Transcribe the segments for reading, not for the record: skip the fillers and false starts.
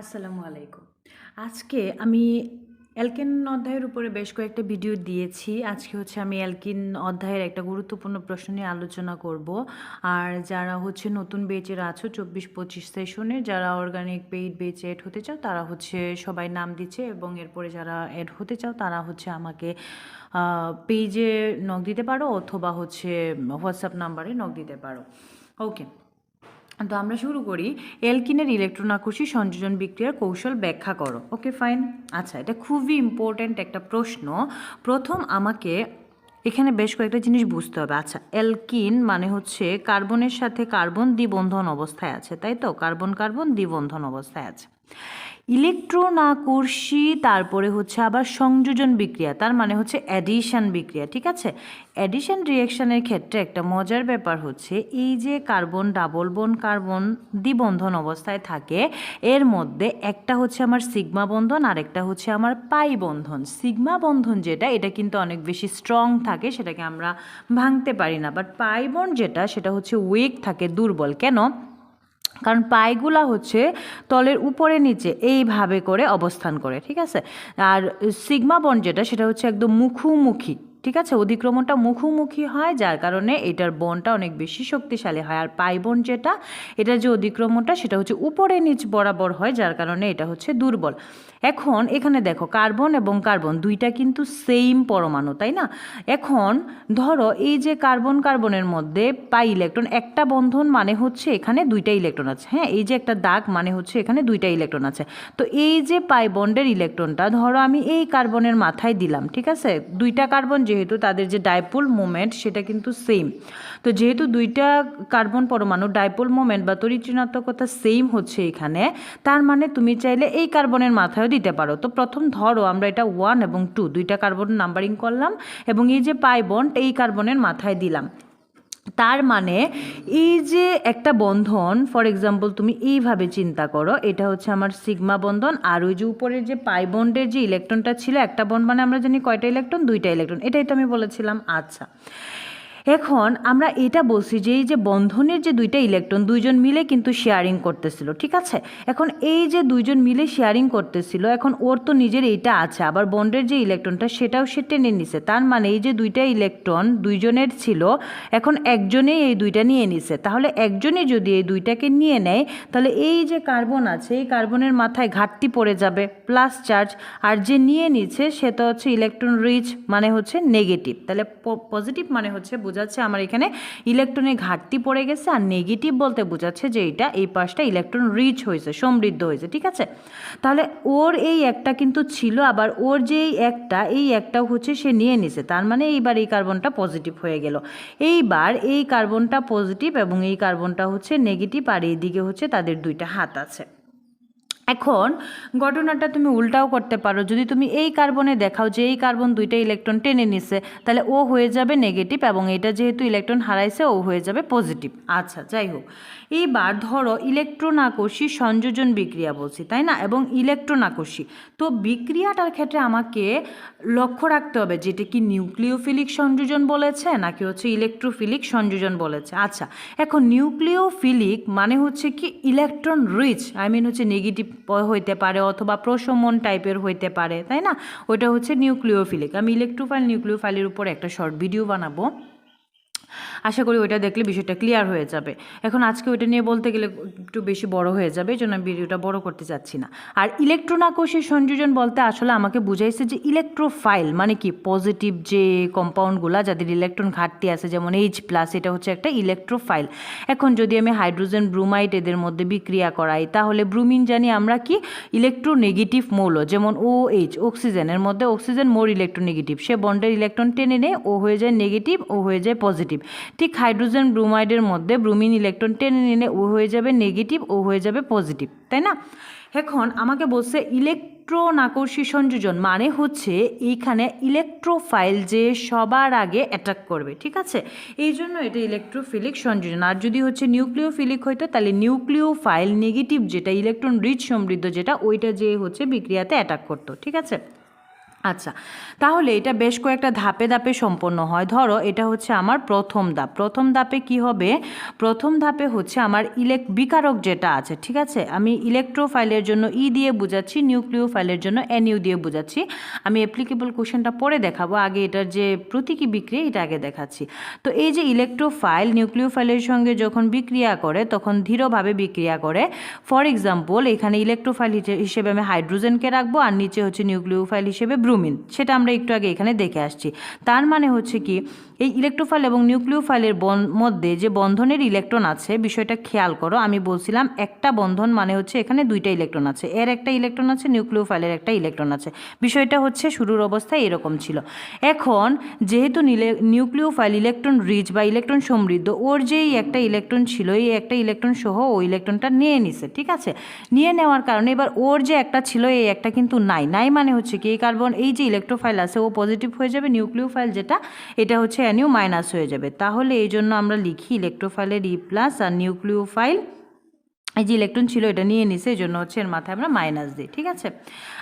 আসসালামু আলাইকুম। আজকে আমি অ্যালকেন অধ্যায়ের উপরে বেশ কয়েকটা ভিডিও দিয়েছি। আজকে হচ্ছে আমি অ্যালকিন অধ্যায়ের একটা গুরুত্বপূর্ণ প্রশ্ন নিয়ে আলোচনা করব। আর যারা হচ্ছে নতুন বেচের আছো 24-25 সেশনে, যারা অর্গানিক পেইড বেচে এড হতে চাও তারা হচ্ছে সবাই নাম দিচ্ছে, এবং এরপরে যারা এড হতে চাও তারা হচ্ছে আমাকে পেজে নক দিতে পারো অথবা হচ্ছে হোয়াটসঅ্যাপ নাম্বারে নক দিতে পারো। ওকে, তো আমরা শুরু করি। অ্যালকিনের ইলেকট্রন আকর্ষী সংযোজন বিক্রিয়ার কৌশল ব্যাখ্যা করো। Okay fine. আচ্ছা, এটা খুবই ইম্পর্ট্যান্ট একটা প্রশ্ন। প্রথম আমাকে এখানে বেশ কয়েকটা জিনিস বুঝতে হবে। আচ্ছা, অ্যালকিন মানে হচ্ছে কার্বনের সাথে কার্বন দ্বিবন্ধন অবস্থায় আছে, তাই তো? কার্বন কার্বন দ্বিবন্ধন অবস্থায় আছে। ইলেকট্রন আকর্ষী, তারপরে হচ্ছে আবার সংযোজন বিক্রিয়া, তার মানে হচ্ছে অ্যাডিশন বিক্রিয়া। ঠিক আছে, অ্যাডিশন রিঅ্যাকশনের ক্ষেত্রে একটা মজার ব্যাপার হচ্ছে এই যে কার্বন ডাবল বন কার্বন দ্বিবন্ধন অবস্থায় থাকে, এর মধ্যে একটা হচ্ছে আমার সিগমা বন্ধন আর একটা হচ্ছে আমার পাই বন্ধন। সিগমা বন্ধন যেটা, এটা কিন্তু অনেক বেশি স্ট্রং থাকে, সেটাকে আমরা ভাঙতে পারি না। বাট পাই বন্ড যেটা, সেটা হচ্ছে উইক থাকে, দুর্বল। কেন? কারণ পাইগুলা হচ্ছে তলের উপরে নিচে এইভাবে করে অবস্থান করে। ঠিক আছে, আর সিগমা বন্ড যেটা, সেটা হচ্ছে একদম মুখোমুখি। ঠিক আছে, অধিক্রমণটা মুখোমুখি হয়, যার কারণে এটার বনটা অনেক বেশি শক্তিশালী হয়। আর পাই বন্ড যেটা, এটার যে অধিক্রমণটা সেটা হচ্ছে উপরে নিচ বরাবর হয়, যার কারণে এটা হচ্ছে দুর্বল। এখন এখানে দেখো, কার্বন এবং কার্বন দুইটা কিন্তু সেম পরমাণু, তাই না? এখন ধরো এই যে কার্বন কার্বনের মধ্যে পাই ইলেকট্রন, একটা বন্ধন মানে হচ্ছে এখানে দুইটা ইলেকট্রন আছে। হ্যাঁ, এই যে একটা দাগ মানে হচ্ছে এখানে দুইটা ইলেকট্রন আছে। তো এই যে পাই বন্ডের ইলেকট্রনটা ধরো আমি এই কার্বনের মাথায় দিলাম। ঠিক আছে, দুইটা কার্বন যেহেতু, তাদের যে ডাইপোল মোমেন্ট সেটা কিন্তু সেম। তো যেহেতু দুইটা কার্বন পরমাণু ডাইপোল মোমেন্ট বা তড়িৎ ঋণাত্মকতা সেম হচ্ছে এখানে, তার মানে তুমি চাইলে এই কার্বনের মাথায়ও দিতে পারো। তো প্রথম ধরো আমরা এটা 1 এবং 2 দুইটা কার্বন নাম্বারিং করলাম, এবং এই যে পাই বন্ড এই কার্বনের মাথায় দিলাম। তার মানে এই যে একটা বন্ধন, ফর এক্সাম্পল তুমি এইভাবে চিন্তা করো, এটা হচ্ছে আমার সিগমা বন্ধন, আর ওই যে উপরের যে পাই বন্ডের যে ইলেকট্রনটা ছিল, একটা বন্ড মানে আমরা জানি কয়টা ইলেকট্রন, দুইটা ইলেকট্রন, এটাই তো আমি বলেছিলাম। আচ্ছা, এখন আমরা এটা বলছি যে এই যে বন্ধনের যে দুইটা ইলেকট্রন, দুইজন মিলে কিন্তু শেয়ারিং করতেছিল। ঠিক আছে, এখন এই যে দুইজন মিলে শেয়ারিং করতেছিল, এখন ওর তো নিজের এইটা আছে, আবার বন্ডের যে ইলেকট্রনটা সেটাও সে টেনে নিছে। তার মানে এই যে দুইটা ইলেকট্রন দুইজনের ছিল, এখন একজনেই এই দুইটা নিয়ে নিছে। তাহলে একজনে যদি এই দুইটাকে নিয়ে নেয়, তাহলে এই যে কার্বন আছে, এই কার্বনের মাথায় ঘাটতি পড়ে যাবে, প্লাস চার্জ। আর যে নিয়ে নিচ্ছে সে তো হচ্ছে ইলেকট্রন রিচ, মানে হচ্ছে নেগেটিভ। তাহলে পজিটিভ মানে হচ্ছে বোঝাচ্ছে আমার এখানে ইলেকট্রনের ঘাটতি পড়ে গেছে, আর নেগেটিভ বলতে বোঝাচ্ছে যে এইটা এই পাশটা ইলেকট্রন রিচ হয়েছে, সমৃদ্ধ হয়েছে। ঠিক আছে, তাহলে ওর এই একটা কিন্তু ছিল, আবার ওর যে এই একটাও হচ্ছে সে নিয়ে নিছে। তার মানে এইবার এই কার্বনটা পজিটিভ হয়ে গেল। এইবার এই কার্বনটা পজিটিভ এবং এই কার্বনটা হচ্ছে নেগেটিভ, আর এইদিকে হচ্ছে তাদের দুইটা হাত আছে। এখন ঘটনাটা তুমি উল্টাও করতে পারো। যদি তুমি এই কার্বনে দেখাও যে এই কার্বন দুইটা ইলেকট্রন টেনে নিছে, তাহলে ও হয়ে যাবে নেগেটিভ, এবং এটা যেহেতু ইলেকট্রন হারাইছে ও হয়ে যাবে পজিটিভ। আচ্ছা, যাই হোক, এইবার ধরো ইলেকট্রন আকর্ষী সংযোজন বিক্রিয়া বলছি, তাই না? এবং ইলেকট্রন আকর্ষী, তো বিক্রিয়াটার ক্ষেত্রে আমাকে লক্ষ্য রাখতে হবে যেটা কি নিউক্লিওফিলিক সংযোজন বলেছে নাকি হচ্ছে ইলেকট্রোফিলিক সংযোজন বলেছে। আচ্ছা, এখন নিউক্লিওফিলিক মানে হচ্ছে কি ইলেকট্রন রিচ, হচ্ছে নেগেটিভ হইতে পারে অথবা প্রশমন টাইপের হইতে পারে, তাই না? ওইটা হচ্ছে নিউক্লিওফিলিক। আমি ইলেকট্রোফাইল নিউক্লিওফাইলের উপর একটা শর্ট ভিডিও বানাবো, আশা করি ওইটা দেখলে বিষয়টা ক্লিয়ার হয়ে যাবে। এখন আজকে ওইটা নিয়ে বলতে গেলে একটু বেশি বড় হয়ে যাবে, এই জন্য আমি ভিডিওটা বড় করতে চাচ্ছি না। আর ইলেকট্রন আকর্ষী সংযোজন বলতে আসলে আমাকে বুঝাইছে যে ইলেকট্রোফাইল মানে কি পজিটিভ যে কম্পাউন্ডগুলো যাদের ইলেকট্রন ঘাটতি আছে, যেমন H+, এটা হচ্ছে একটা ইলেকট্রোফাইল। এখন যদি আমি হাইড্রোজেন ব্রোমাইড এদের মধ্যে বিক্রিয়া করাই, তাহলে ব্রুমিন জানি আমরা কি ইলেকট্রোনেগেটিভ মৌল, যেমন OH অক্সিজেনের মধ্যে অক্সিজেন মোর ইলেকট্রোনেগেটিভ, সে বন্ডের ইলেকট্রন টেনে নেয়, ও হয়ে যায় নেগেটিভ, ও হয়ে যায় পজিটিভ। ঠিক হাইড্রোজেন ব্রোমাইডের মধ্যে ব্রোমিন ইলেকট্রন টেনে নিলে ও হয়ে যাবে নেগেটিভ, ও হয়ে যাবে পজিটিভ, তাই না? এখন আমাকে বলছে ইলেকট্রন আকর্ষী সংযোজন মানে হচ্ছে এইখানে ইলেকট্রোফাইল যে সবার আগে অ্যাটাক করবে। ঠিক আছে, এই জন্য এটা ইলেকট্রোফিলিক সংযোজন। আর যদি হচ্ছে নিউক্লিওফিলিক হইতো, তাহলে নিউক্লিওফাইল নেগেটিভ যেটা ইলেকট্রন রিচ সমৃদ্ধ যেটা, ওইটা যে হচ্ছে বিক্রিয়াতে অ্যাটাক করতো। ঠিক আছে, আচ্ছা, তাহলে এটা বেশ কয়েকটা ধাপে ধাপে সম্পন্ন হয়। ধরো এটা হচ্ছে আমার প্রথম ধাপ। প্রথম ধাপে কি হবে? প্রথম ধাপে হচ্ছে আমার বিকারক যেটা আছে, ঠিক আছে, আমি ইলেকট্রোফাইলের জন্য ই দিয়ে বোঝাচ্ছি, নিউক্লিওফাইলের জন্য এনইউ দিয়ে বোঝাচ্ছি। আমি অ্যাপ্লিকেবল কোশ্চেনটা পরে দেখাবো, আগে এটার যে প্রতীকী বিক্রিয়া এটা আগে দেখাচ্ছি। তো এই যে ইলেকট্রোফাইল নিউক্লিওফাইলের সঙ্গে যখন বিক্রিয়া করে তখন ধীরভাবে বিক্রিয়া করে। ফর এক্সাম্পল, এখানে ইলেকট্রোফাইল হিসেবে আমি হাইড্রোজেনকে রাখবো, আর নিচে হচ্ছে নিউক্লিওফাইল হিসেবে ব্রোমিন, সেটা আমরা একটু আগে এখানে দেখে আসছি। তার মানে হচ্ছে কি, এই ইলেকট্রোফাইল এবং নিউক্লিওফাইলের মধ্যে যে বন্ধনের ইলেকট্রন আছে, বিষয়টা খেয়াল করো। আমি বলছিলাম একটা বন্ধন মানে হচ্ছে এখানে দুইটা ইলেকট্রন আছে, এর একটা ইলেকট্রন আছে, নিউক্লিওফাইলের একটা ইলেকট্রন আছে। বিষয়টা হচ্ছে শুরুর অবস্থায় এরকম ছিল। এখন যেহেতু নিউক্লিওফাইল ইলেকট্রন রিচ বা ইলেকট্রন সমৃদ্ধ, ওর যেই একটা ইলেকট্রন ছিল, এই একটা ইলেকট্রন সহ ওই ইলেকট্রনটা নিয়ে নিছে, ঠিক আছে। নিয়ে নেওয়ার কারণে এবার ওর যে একটা ছিল, এই একটা কিন্তু নাই মানে হচ্ছে কি, এই কার্বন, এই যে ইলেকট্রোফাইল আছে ও পজিটিভ হয়ে যাবে, নিউক্লিওফাইল যেটা এটা হচ্ছে অ্যানিউ মাইনাস হয়ে যাবে। তাহলে এই জন্য আমরা লিখি ইলেকট্রোফাইলের ই প্লাস, আর নিউক্লিওফাইল এই যে ইলেকট্রন ছিল এটা নিয়ে নিছে, এই জন্য হচ্ছে এর মাথায় আমরা মাইনাস দিই, ঠিক আছে।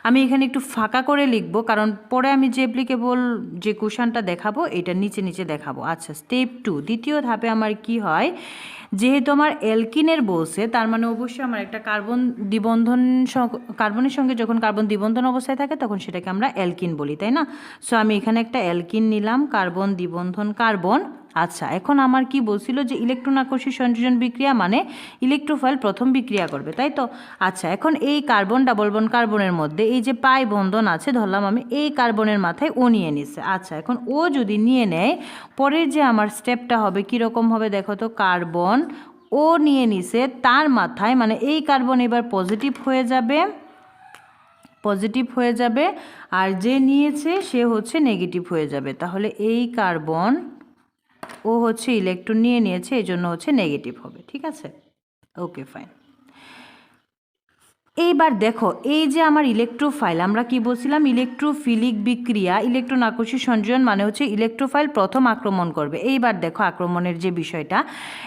আমি এখানে একটু ফাঁকা করে লিখবো, কারণ পরে আমি যে অ্যাপ্লিকেবল যে কোশ্চেনটা দেখাবো এটা নিচে নিচে দেখাবো। আচ্ছা, স্টেপ 2, দ্বিতীয় ধাপে আমার কি হয়, যেহেতু আমার অ্যালকিনের বলছে, তার মানে অবশ্যই আমার একটা কার্বনের সঙ্গে যখন কার্বন দ্বিবন্ধন অবস্থায় থাকে তখন সেটাকে আমরা অ্যালকিন বলি, তাই না? সো আমি এখানে একটা অ্যালকিন নিলাম, কার্বন দ্বিবন্ধন কার্বন। আচ্ছা, এখন আমার কি বলছিল যে ইলেকট্রন আকর্ষী সংযোজন বিক্রিয়া মানে ইলেকট্রোফাইল প্রথম বিক্রিয়া করবে, তাই তো? আচ্ছা, এখন এই কার্বন ডাবল বন্ড কার্বনের মধ্যে এই যে পাই বন্ধন আছে, ধরলাম আমি এই কার্বনের মাথায় ও নিয়ে নিচ্ছে। আচ্ছা, এখন ও যদি নিয়ে নেয়, পরের যে আমার স্টেপটা হবে কীরকম হবে দেখো তো, কার্বন ও নিয়ে নিছে তার মাথায়, মানে এই কার্বন এবার পজিটিভ হয়ে যাবে, আর যে নিয়েছে সে হচ্ছে নেগেটিভ হয়ে যাবে। তাহলে এই কার্বন ও হচ্ছে ইলেকট্রন নিয়ে নিয়েছে, এই জন্য হচ্ছে নেগেটিভ হবে, ঠিক আছে। ওকে, ফাইন। এইবার দেখো, এই যে আমার ইলেকট্রোফাইল, আমরা কি বলছিলাম, ইলেকট্রোফিলিক বিক্রিয়া, ইলেকট্রন আকর্ষী সংযোজন মানে হচ্ছে ইলেকট্রোফাইল প্রথম আক্রমণ করবে। এইবার দেখো আক্রমণের যে বিষয়টা,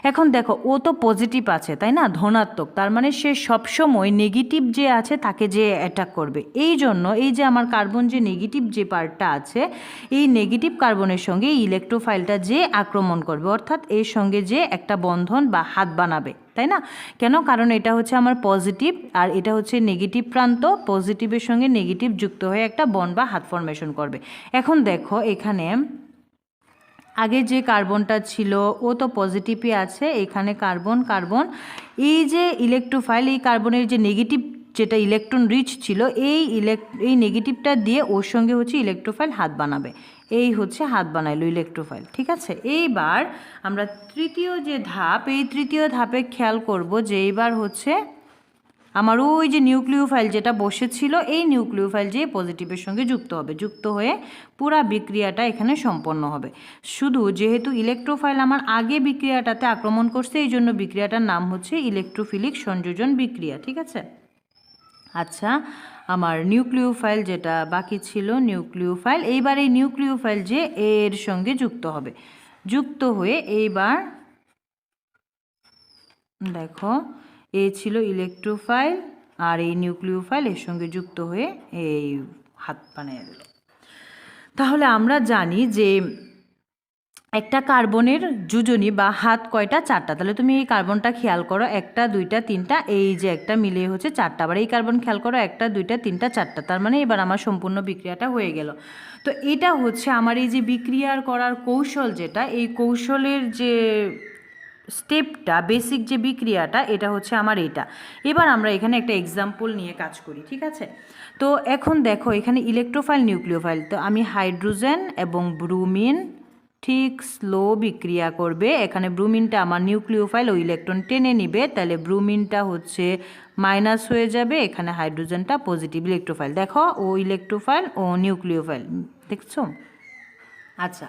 এখন দেখো ও তো পজিটিভ আছে, তাই না, ধনাত্মক, তার মানে সে সবসময় নেগেটিভ যে আছে তাকে যে অ্যাটাক করবে। এই জন্য এই যে আমার কার্বন যে নেগেটিভ যে পার্টটা আছে, এই নেগেটিভ কার্বনের সঙ্গে এই ইলেকট্রোফাইলটা যে আক্রমণ করবে, অর্থাৎ এর সঙ্গে যে একটা বন্ধন বা হাত বানাবে, তাই না? কেন? কারণ এটা হচ্ছে আমার পজিটিভ, আর এটা হচ্ছে নেগেটিভ প্রান্ত, পজিটিভের সঙ্গে নেগেটিভ যুক্ত হয়ে একটা বন্ড বা হাত ফরমেশন করবে। এখন দেখো এখানে আগে যে কার্বনটা ছিল ও তো পজিটিভই আছে, এখানে কার্বন, এই যে ইলেকট্রোফাইল, এই কার্বনের যে নেগেটিভ যেটা ইলেকট্রন রিচ ছিল, এই নেগেটিভটা দিয়ে ওর সঙ্গে হচ্ছে ইলেকট্রোফাইল হাত বানাবে, এই হচ্ছে হাত বানাইলো ইলেকট্রোফাইল, ঠিক আছে। এইবার আমরা তৃতীয় যে ধাপ, এই তৃতীয় ধাপে খেয়াল করব যে এইবার হচ্ছে আমার ওই যে নিউক্লিওফাইল যেটা বসেছিল, এই নিউক্লিওফাইল যে পজিটিভের সঙ্গে যুক্ত হবে, যুক্ত হয়ে পুরা বিক্রিয়াটা এখানে সম্পন্ন হবে। শুধু যেহেতু ইলেকট্রোফাইল আমার আগে বিক্রিয়াটাতে আক্রমণ করছে, এই জন্য বিক্রিয়াটার নাম হচ্ছে ইলেকট্রোফিলিক সংযোজন বিক্রিয়া, ঠিক আছে। আচ্ছা, আমার নিউক্লিওফাইল যেটা বাকি ছিল, নিউক্লিওফাইল, এইবার এই নিউক্লিওফাইল যে এর সঙ্গে যুক্ত হবে, যুক্ত হয়ে এইবার দেখো এ ছিল ইলেকট্রোফাইল, আর এই নিউক্লিওফাইল এর সঙ্গে যুক্ত হয়ে এই হাত বানিয়ে দিল। তাহলে আমরা জানি যে একটা কার্বনের যোজনী বা হাত কয়টা, চারটা। তাহলে তুমি এই কার্বনটা খেয়াল করো, একটা, দুইটা, তিনটা, এই যে একটা মিলিয়ে হচ্ছে চারটা। আবার এই কার্বন খেয়াল করো, একটা, দুইটা, তিনটা, চারটা। তার মানে এবার আমার সম্পূর্ণ বিক্রিয়াটা হয়ে গেল। তো এটা হচ্ছে আমার এই যে বিক্রিয়ার করার কৌশল, যেটা এই কৌশলের যে স্টেপটা, বেসিক যে বিক্রিয়াটা, এটা হচ্ছে আমার এটা। এবার আমরা এখানে একটা এক্সাম্পল নিয়ে কাজ করি, ঠিক আছে। তো এখন দেখো এখানে ইলেকট্রোফাইল, নিউক্লিওফাইল, তো আমি হাইড্রোজেন এবং ব্রোমিন ঠিক স্লো বিক্রিয়া করবে। এখানে ব্রোমিনটা আমার নিউক্লিওফাইল ও ইলেকট্রন টেনে নিবে, তাহলে ব্রোমিনটা হচ্ছে মাইনাস হয়ে যাবে, এখানে হাইড্রোজেনটা পজিটিভ। ইলেকট্রোফাইল দেখো, ও ইলেকট্রোফাইল ও নিউক্লিওফাইল, দেখছো? আচ্ছা,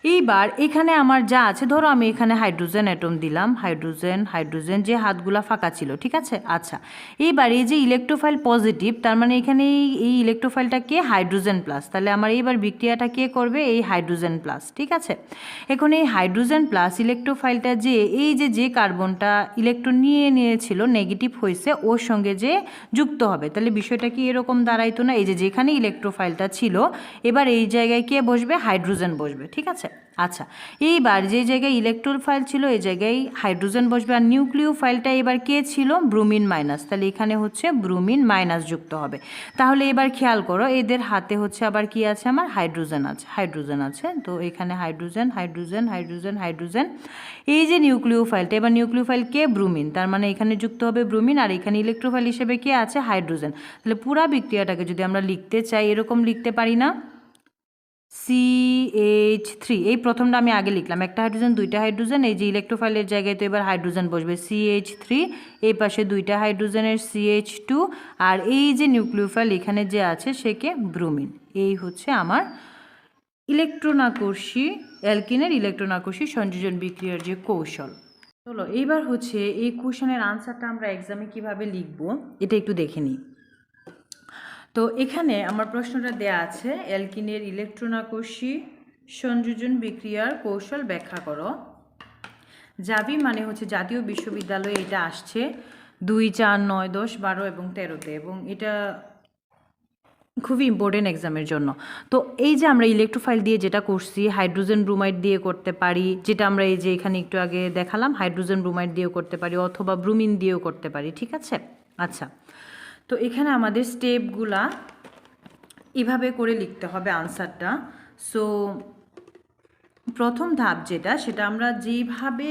এইবার এখানে আমার যা আছে, ধরো আমি এখানে হাইড্রোজেন অ্যাটম দিলাম, হাইড্রোজেন হাইড্রোজেন যে হাতগুলা ফাঁকা ছিল, ঠিক আছে। আচ্ছা, এইবার এই যে ইলেকট্রোফাইল পজিটিভ, তার মানে এখানে এই ইলেকট্রোফাইলটা কে, হাইড্রোজেন প্লাস, তাহলে আমার এইবার বিক্রিয়াটা কে করবে, এই হাইড্রোজেন প্লাস, ঠিক আছে। এখন এই হাইড্রোজেন প্লাস ইলেকট্রোফাইলটা যে এই যে কার্বনটা ইলেকট্রন নিয়েছিল নেগেটিভ হয়েছে, ওর সঙ্গে যে যুক্ত হবে, তাহলে বিষয়টা কি এরকম দাঁড়াইতো না, এই যে যেখানে ইলেকট্রোফাইলটা ছিল এবার এই জায়গায় কে বসবে, হাইড্রোজেন বসবে, ঠিক আছে। আচ্ছা, এইবার যে জায়গায় ইলেকট্রোফাইল ছিল এই জায়গায় হাইড্রোজেন বসবে, আর নিউক্লিওফাইলটা এবার কে ছিল, ব্রোমিন মাইনাস, তাহলে এখানে হচ্ছে ব্রোমিন মাইনাস যুক্ত হবে। তাহলে এবার খেয়াল করো এদের হাতে হচ্ছে আবার কি আছে, আমার হাইড্রোজেন আছে, তো এখানে হাইড্রোজেন হাইড্রোজেন হাইড্রোজেন হাইড্রোজেন, এই যে নিউক্লিওফাইলটা, এবার নিউক্লিওফাইল কে, ব্রোমিন, তার মানে এখানে যুক্ত হবে ব্রোমিন, আর এখানে ইলেকট্রোফাইল হিসেবে কে আছে, হাইড্রোজেন। তাহলে পুরা বিক্রিয়াটাকে যদি আমরা লিখতে চাই এরকম লিখতে পারি না, CH3, এই প্রথমটা আমি আগে লিখলাম, একটা হাইড্রোজেন দুইটা হাইড্রোজেন, এই যে ইলেকট্রোফাইলের জায়গায় তো এবার হাইড্রোজেন বসবে, CH3, এই পাশে দুইটা হাইড্রোজেনের CH2, আর এই যে নিউক্লিওফাইল এখানে যে আছে সে কে, ব্রোমিন। এই হচ্ছে আমার ইলেকট্রন আকর্ষী অ্যালকিনের ইলেকট্রন আকর্ষী সংযোজন বিক্রিয়ার যে কৌশল। চলো এইবার হচ্ছে এই কোশ্চেনের আনসারটা আমরা এক্সামে কিভাবে লিখব এটা একটু দেখে নিই। তো এখানে আমার প্রশ্নটা দেয়া আছে, অ্যালকিনের ইলেকট্রন আকর্ষী সংযোজন বিক্রিয়ার কৌশল ব্যাখ্যা করো। জাবি মানে হচ্ছে জাতীয় বিশ্ববিদ্যালয়ে এটা আসছে 2, 4, 9, 10, 12 এবং 13-তে, এবং এটা খুবই ইম্পর্টেন্ট এক্সামের জন্য। তো এই যে আমরা ইলেকট্রোফাইল দিয়ে যেটা করছি, হাইড্রোজেন ব্রোমাইড দিয়ে করতে পারি, যেটা আমরা এই যে এখানে একটু আগে দেখালাম, হাইড্রোজেন ব্রোমাইড দিয়েও করতে পারি, অথবা ব্রোমিন দিয়েও করতে পারি, ঠিক আছে। আচ্ছা, তো এখানে আমাদের স্টেপগুলা এভাবে করে লিখতে হবে আনসারটা। সো প্রথম ধাপ যেটা, সেটা আমরা যেভাবে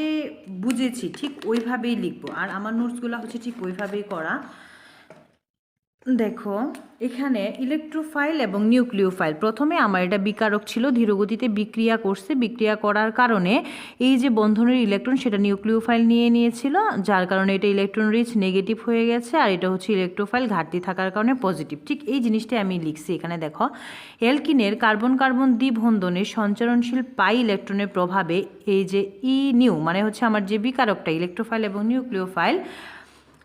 বুঝেছি ঠিক ওইভাবেই লিখবো, আর আমার নোটসগুলো হচ্ছে ঠিক ওইভাবেই করা। দেখো এখানে ইলেকট্রোফাইল এবং নিউক্লিওফাইল, প্রথমে আমার এটা বিকারক ছিল, ধীরগতিতে বিক্রিয়া করছে, বিক্রিয়া করার কারণে এই যে বন্ধনের ইলেকট্রন সেটা নিউক্লিওফাইল নিয়েছিল, যার কারণে এটা ইলেকট্রন রিচ নেগেটিভ হয়ে গেছে, আর এটা হচ্ছে ইলেকট্রোফাইল ঘাটতি থাকার কারণে পজিটিভ। ঠিক এই জিনিসটাই আমি লিখছি এখানে। দেখো অ্যালকিনের কার্বন কার্বন দ্বিবন্ধনের সঞ্চরণশীল পাই ইলেকট্রনের প্রভাবে এই যে নিউ মানে হচ্ছে আমার যে বিকারকটা ইলেকট্রোফাইল এবং নিউক্লিওফাইল,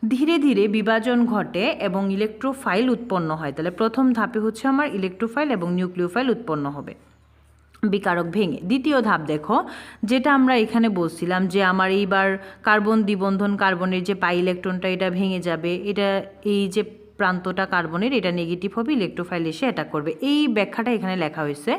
ধীরে ধীরে বিভাজন ঘটে এবং ইলেকট্রোফাইল উৎপন্ন হয়। তাহলে প্রথম ধাপে হচ্ছে আমার ইলেকট্রোফাইল এবং নিউক্লিওফাইল উৎপন্ন হবে বিকারক ভেঙে। দ্বিতীয় ধাপ দেখো, যেটা আমরা এখানে বলছিলাম যে আমার এইবার কার্বন দ্বিবন্ধন কার্বনের যে পাই ইলেকট্রনটা এটা ভেঙে যাবে, এটা এই যে প্রান্তটা কার্বনের এটা নেগেটিভ হবে, ইলেকট্রোফাইল এসে অ্যাটাক করবে, এই ব্যাখ্যাটা এখানে লেখা হয়েছে।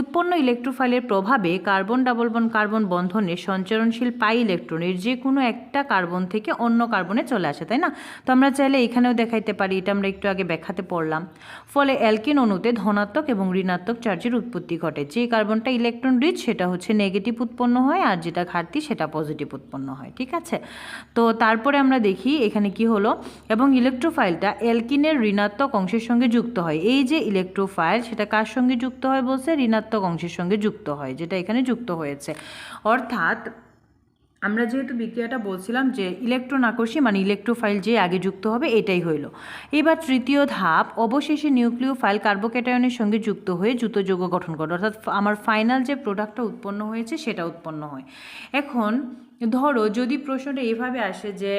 উৎপন্ন ইলেকট্রোফাইলের প্রভাবে কার্বন ডাবল বন্ড কার্বন বন্ধনে সঞ্চরণশীল পাই ইলেকট্রনের যে কোনো একটা কার্বন থেকে অন্য কার্বনে চলে আসে, তাই না। তো আমরা চাইলে এখানেও দেখাইতে পারি, এটা আমরা একটু আগে ব্যাখ্যাতে পড়লাম। ফলে অ্যালকিন অণুতে ধনাত্মক এবং ঋণাত্মক চার্জের উৎপত্তি ঘটে, যে কার্বনটা ইলেকট্রন রিচ সেটা হচ্ছে নেগেটিভ উৎপন্ন হয়, আর যেটা ঘাটতি সেটা পজিটিভ উৎপন্ন হয়, ঠিক আছে। তো তারপরে আমরা দেখি এখানে কি হলো, এবং ইলেকট্রোফাইলটা অ্যালকিনের ঋণাত্মক অংশের সঙ্গে যুক্ত হয়। এই যে ইলেকট্রোফাইল সেটা কার সঙ্গে যুক্ত হয় বলছে, ঋণাত্মক অংশের সঙ্গে যুক্ত হয়, যেটা এখানে যুক্ত হয়েছে। অর্থাৎ আমরা যেহেতু বিক্রিয়াটা বলছিলাম যে ইলেকট্রন আকর্ষী মানে ইলেকট্রোফাইল যে আগে যুক্ত হবে এটাই হইল। এবার তৃতীয় ধাপ, অবশেষে নিউক্লিওফাইল কার্বোক্যাটায়নের সঙ্গে যুক্ত হয়ে দ্রুত যৌগ গঠন করে, অর্থাৎ আমার ফাইনাল যে প্রোডাক্টটা উৎপন্ন হয়েছে সেটা উৎপন্ন হয়। এখন ধরো যদি প্রশ্নটা এভাবে আসে যে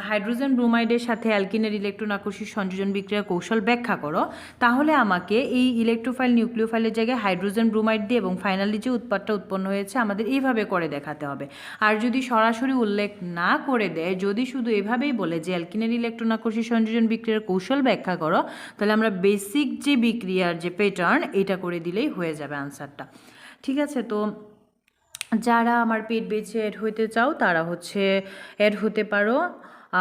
হাইড্রোজেন ব্রোমাইডের সাথে অ্যালকিনের ইলেকট্রন আকর্ষী সংযোজন বিক্রিয়ার কৌশল ব্যাখ্যা করো, তাহলে আমাকে এই ইলেকট্রোফাইল নিউক্লিওফাইলের জায়গায় হাইড্রোজেন ব্রোমাইড দিয়ে এবং ফাইনালি যে উৎপাদটা উৎপন্ন হয়েছে আমাদের এইভাবে করে দেখাতে হবে। আর যদি সরাসরি উল্লেখ না করে দেয়, যদি শুধু এভাবেই বলে যে অ্যালকিনের ইলেকট্রন আকর্ষী সংযোজন বিক্রিয়ার কৌশল ব্যাখ্যা করো, তাহলে আমরা বেসিক যে বিক্রিয়ার যে প্যাটার্ন এটা করে দিলেই হয়ে যাবে আনসারটা, ঠিক আছে। তো যারা আমার পেট বেছে অ্যাড হইতে চাও তারা হচ্ছে অ্যাড হতে পারো।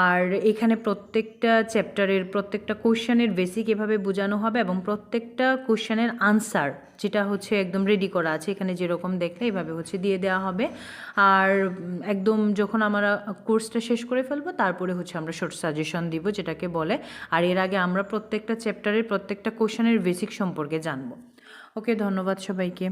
আর এখানে প্রত্যেকটা চ্যাপ্টারের প্রত্যেকটা কোশ্চেনের বেসিক এভাবে বোঝানো হবে, এবং প্রত্যেকটা কোশ্চেনের আনসার যেটা হচ্ছে একদম রেডি করা আছে, এখানে যেরকম দেখলে এভাবে হচ্ছে দিয়ে দেওয়া হবে। আর একদম যখন আমরা কোর্সটা শেষ করে ফেলবো তারপরে হচ্ছে আমরা শর্ট সাজেশন দিব যেটাকে বলে। আর এর আগে আমরা প্রত্যেকটা চ্যাপ্টারের প্রত্যেকটা কোশ্চেনের বেসিক সম্পর্কে জানবো। ওকে, ধন্যবাদ সবাইকে।